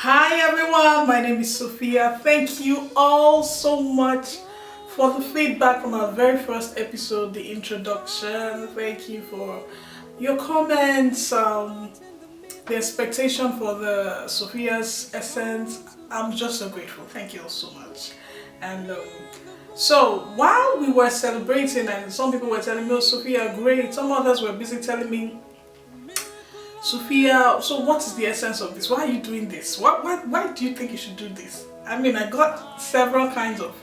Hi everyone, my name is Sophiya. Thank you all so much for the feedback from our very first episode, the introduction. Thank you for your comments, the expectation for the Sophiya's essence. I'm just so grateful. Thank you all so much. And so while we were celebrating, and some people were telling me, "Oh, Sophiya, great." Some others were busy telling me, "Sophiya, so what is the essence of this? Why are you doing this? Why do you think you should do this?" I mean, I got several kinds of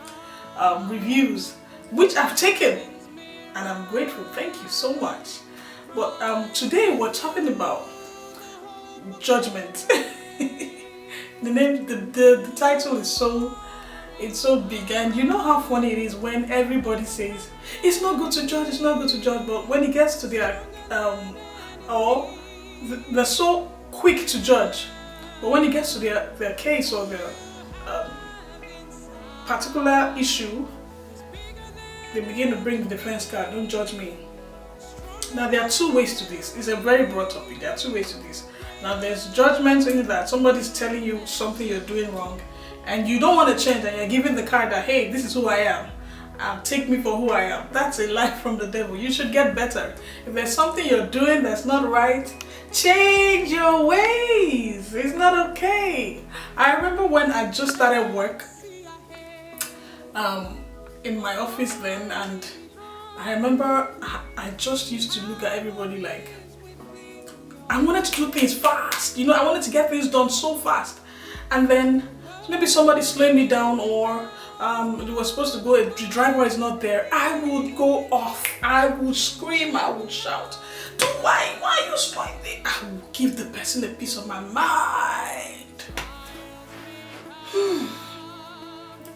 reviews, which I've taken, and I'm grateful. Thank you so much. But today we're talking about judgment. The title is so big, and you know how funny it is when everybody says it's not good to judge, it's not good to judge, but when it gets to their or they're so quick to judge, but when it gets to their case or their particular issue, they begin to bring the defense card. Don't judge me. Now there are two ways to this. It's a very broad topic. There are two ways to this. Now there's judgment, meaning that somebody's telling you something you're doing wrong and you don't want to change, and you're giving the card that, hey, this is who I am. Take me for who I am. That's a lie from the devil. You should get better. If there's something you're doing that's not right, change your ways. It's not okay. I remember when I just started work in my office then, and I remember I just used to look at everybody like I wanted to do things fast. I wanted to get things done so fast. And then maybe somebody slowed me down, or you were supposed to go, the driver is not there. I would go off. I would scream. I would shout. Why are you spoiling it? I would give the person a piece of my mind.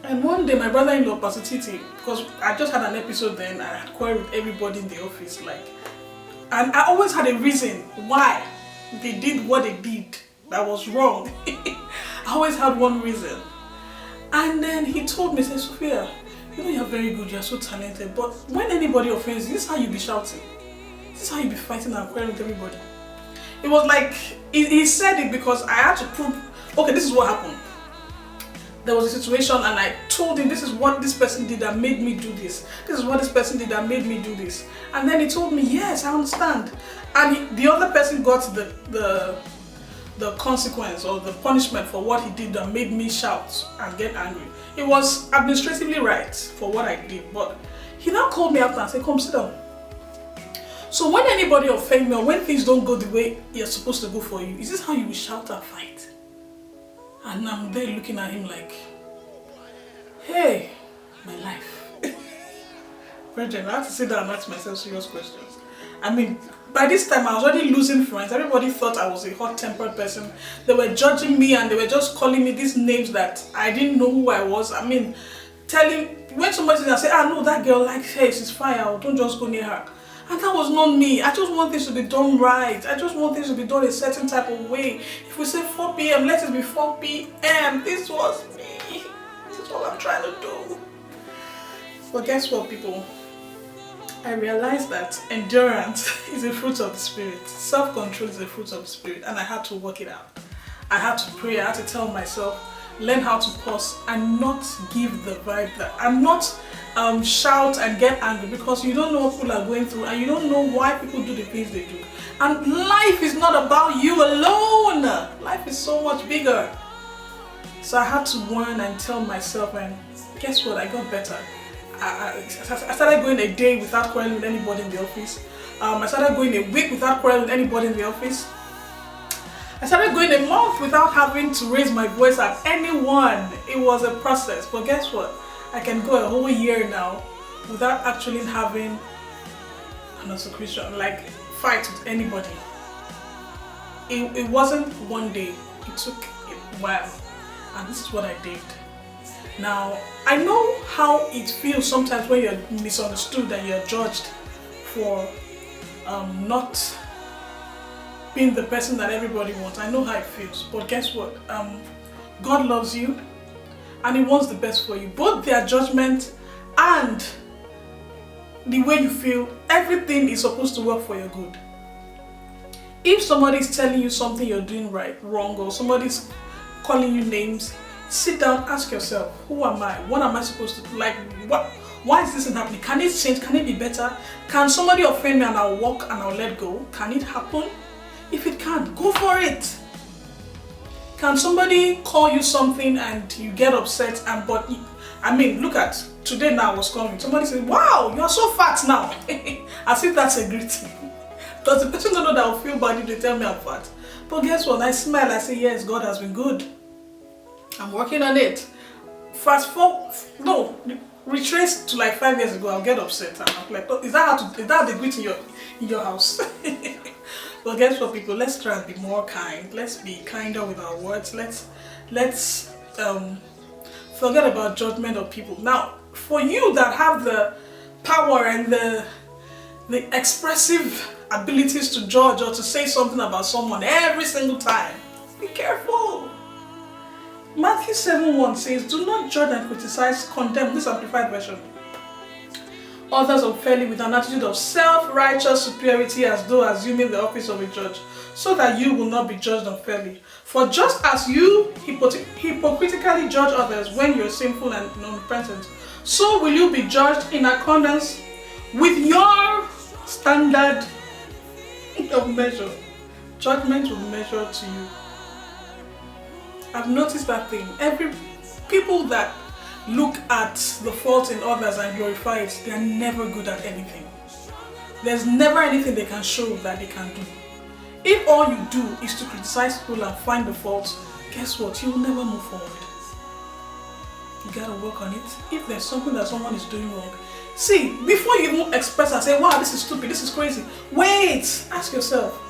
And one day my brother-in-law, Pastor Titi, because I just had an episode then, I had quarreled with everybody in the office, and I always had a reason why they did what they did that was wrong. I always had one reason. And then he told me, he said, "Sophiya, you're very good, you're so talented, but when anybody offends you, this is how you be shouting. This is how you be fighting and quarreling with everybody." It was like, he said it because I had to prove, okay, this is what happened. There was a situation and I told him, this is what this person did that made me do this. This is what this person did that made me do this. And then he told me, yes, I understand. And the other person got the consequence or the punishment for what he did that made me shout and get angry. It was administratively right for what I did, but he now called me after and said, "Come sit down. So when anybody offends me or when things don't go the way you're supposed to go for you, is this how you will shout and fight?" And I'm there looking at him like, hey, my life. Brethren, I have to sit down and ask myself serious questions. I mean, by this time I was already losing friends. Everybody thought I was a hot-tempered person. They were judging me and they were just calling me these names that I didn't know who I was. I mean, when somebody says, I say, no, that girl likes her, she's fire, don't just go near her. And that was not me. I just want things to be done right. I just want things to be done a certain type of way. If we say 4 p.m., let it be 4 p.m. This was me. This is all I'm trying to do. But guess what, people? I realized that endurance is a fruit of the spirit. Self-control is a fruit of the spirit, and I had to work it out. I had to pray. I had to tell myself, learn how to pause and not give the vibe that I'm not shout and get angry, because you don't know what people are going through and you don't know why people do the things they do. And life is not about you alone. Life is so much bigger. So I had to learn and tell myself, and guess what? I got better. I started going a day without quarreling with anybody in the office. I started going a week without quarreling with anybody in the office. I started going a month without having to raise my voice at anyone. It was a process, but guess what? I can go a whole year now without actually having an execution, like fight with anybody. It wasn't one day, it took a while, and this is what I did. Now, I know how it feels sometimes when you're misunderstood and you're judged for not being the person that everybody wants. I know how it feels, but guess what? God loves you and He wants the best for you. Both their judgment and the way you feel, everything is supposed to work for your good. If somebody is telling you something you're doing wrong, or somebody's calling you names, sit down, ask yourself, who am I? What am I supposed to do? Like, what? Why is this happening? Can it change? Can it be better? Can somebody offend me and I'll walk and I'll let go? Can it happen? If it can't, go for it. Can somebody call you something and you get upset look at today now I was calling. Somebody said, wow, you are so fat now. As if that's a greeting. Because the person don't know that I'll feel bad if they tell me I'm fat. But guess what? I smile, I say, yes, God has been good. I'm working on it. Retrace to like 5 years ago, I'll get upset. And I'm like, oh, is that the greeting in your house? But guess what, people? Let's try and be more kind. Let's be kinder with our words. Let's forget about judgment of people. Now, for you that have the power and the expressive abilities to judge or to say something about someone every single time, be careful. Matthew 7:1 says, do not judge and criticize, condemn, this amplified version, others unfairly with an attitude of self-righteous superiority as though assuming the office of a judge, so that you will not be judged unfairly. For just as you hypocritically judge others when you are sinful and unrepentant, so will you be judged in accordance with your standard of measure. Judgment will be measured to you. I've noticed that thing. People that look at the fault in others and glorify it, they are never good at anything. There's never anything they can show that they can do. If all you do is to criticize people and find the faults, guess what? You will never move forward. You gotta work on it. If there's something that someone is doing wrong, see, before you even express and say, wow, this is stupid, this is crazy, wait, ask yourself,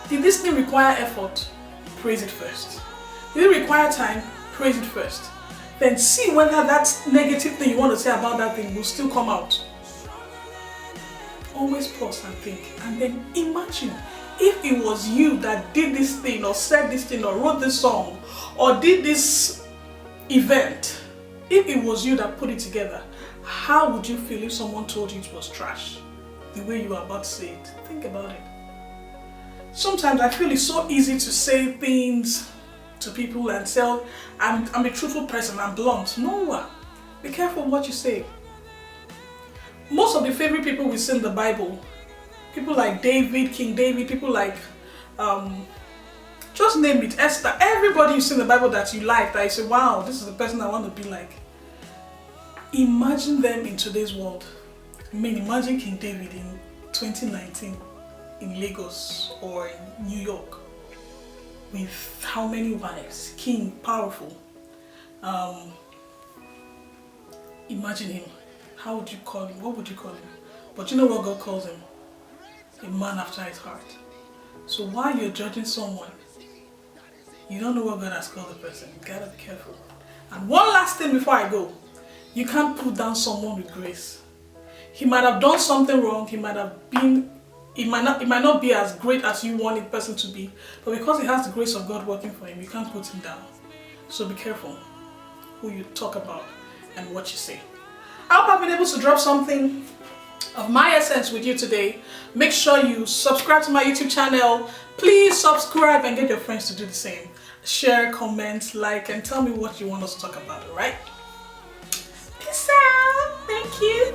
did this thing require effort? Praise it first. Did it require time? Praise it first. Then see whether that negative thing you want to say about that thing will still come out. Always pause and think, and then imagine if it was you that did this thing or said this thing or wrote this song or did this event. If it was you that put it together, how would you feel if someone told you it was trash? The way you are about to say it. Think about it. Sometimes I feel it's so easy to say things to people and tell, I'm a truthful person, I'm blunt. No, be careful what you say. Most of the favorite people we see in the Bible, people like David, King David, people like, just name it, Esther, everybody you see in the Bible that you like, that you say, wow, this is the person I want to be like. Imagine them in today's world. Imagine King David in 2019 in Lagos or in New York with how many wives, king, powerful. Imagine him. How would you call him? What would you call him? But you know what God calls him? A man after his heart. So while you're judging someone, you don't know what God has called the person. You gotta be careful. And one last thing before I go. You can't put down someone with grace. He might have done something wrong. It might not be as great as you want a person to be. But because he has the grace of God working for him, you can't put him down. So be careful who you talk about and what you say. I hope I've been able to drop something of my essence with you today. Make sure you subscribe to my YouTube channel. Please subscribe and get your friends to do the same. Share, comment, like, and tell me what you want us to talk about, alright? Peace out. Thank you.